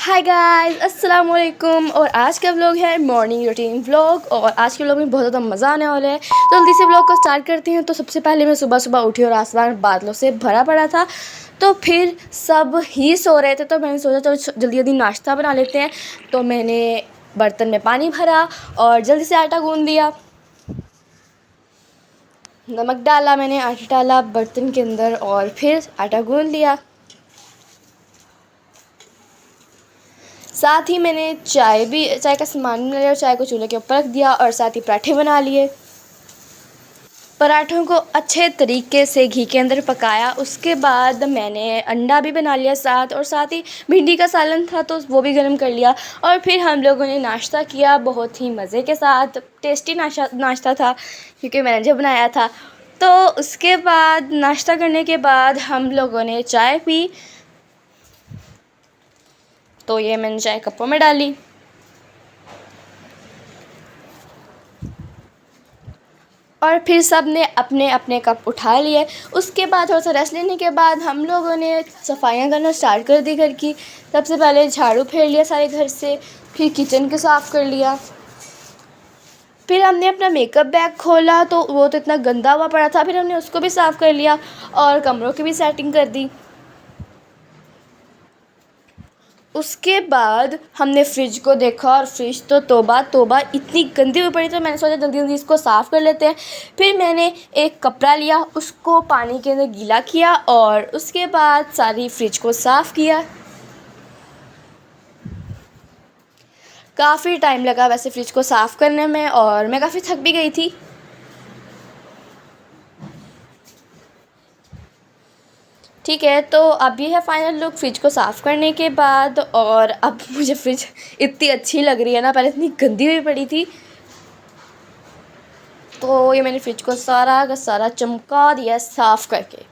Hi guys, अस्सलाम वालेकुम। और आज का व्लॉग है मॉर्निंग रूटीन व्लॉग। और आज के व्लॉग में बहुत ज़्यादा मज़ा आने वाला है, तो जल्दी से व्लॉग को स्टार्ट करते हैं। तो सबसे पहले मैं सुबह सुबह उठी और आसमान बादलों से भरा पड़ा था, तो फिर सब ही सो रहे थे, तो मैंने सोचा चलो जल्दी जल्दी नाश्ता बना लेते हैं। तो मैंने बर्तन में पानी भरा और जल्दी से आटा गूँध दिया, नमक डाला, मैंने आटा डाला बर्तन के अंदर और फिर आटा गूँध लिया। साथ ही मैंने चाय का सामान बना लिया और चाय को चूल्हे के ऊपर रख दिया और साथ ही पराठे बना लिए। पराठों को अच्छे तरीके से घी के अंदर पकाया। उसके बाद मैंने अंडा भी बना लिया साथ, और साथ ही भिंडी का सालन था तो वो भी गर्म कर लिया। और फिर हम लोगों ने नाश्ता किया बहुत ही मज़े के साथ। टेस्टी नाश्ता था क्योंकि मैंने जो बनाया था। तो उसके बाद नाश्ता करने के बाद हम लोगों ने चाय पी। तो ये मैंने चाय कपों में डाली और फिर सब ने अपने अपने कप उठा लिए। उसके बाद थोड़ा सा रेस्ट लेने के बाद हम लोगों ने सफाइयाँ करना स्टार्ट कर दी घर की। सबसे पहले झाड़ू फेर लिया सारे घर से, फिर किचन को साफ़ कर लिया। फिर हमने अपना मेकअप बैग खोला तो वो तो इतना गंदा हुआ पड़ा था, फिर हमने उसको भी साफ़ कर लिया और कमरों की भी सेटिंग कर दी। उसके बाद हमने फ्रिज को देखा और फ्रिज तो तौबा तौबा इतनी गंदी हुई पड़ी, तो मैंने सोचा जल्दी जल्दी इसको साफ़ कर लेते हैं। फिर मैंने एक कपड़ा लिया, उसको पानी के अंदर गीला किया और उसके बाद सारी फ्रिज को साफ़ किया। काफ़ी टाइम लगा वैसे फ्रिज को साफ़ करने में और मैं काफ़ी थक भी गई थी। ठीक है, तो अब ये है फाइनल लुक फ्रिज को साफ़ करने के बाद। और अब मुझे फ्रिज इतनी अच्छी लग रही है ना, पहले इतनी गंदी हुई पड़ी थी। तो ये मैंने फ्रिज को सारा का सारा चमका दिया साफ़ करके।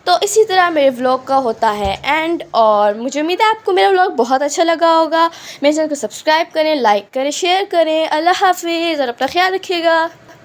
तो इसी तरह मेरे व्लॉग का होता है एंड। और मुझे उम्मीद है आपको मेरा व्लॉग बहुत अच्छा लगा होगा। मेरे चैनल को सब्सक्राइब करें, लाइक करें, शेयर करें। अल्लाह हाफिज़ और अपना ख्याल रखिएगा।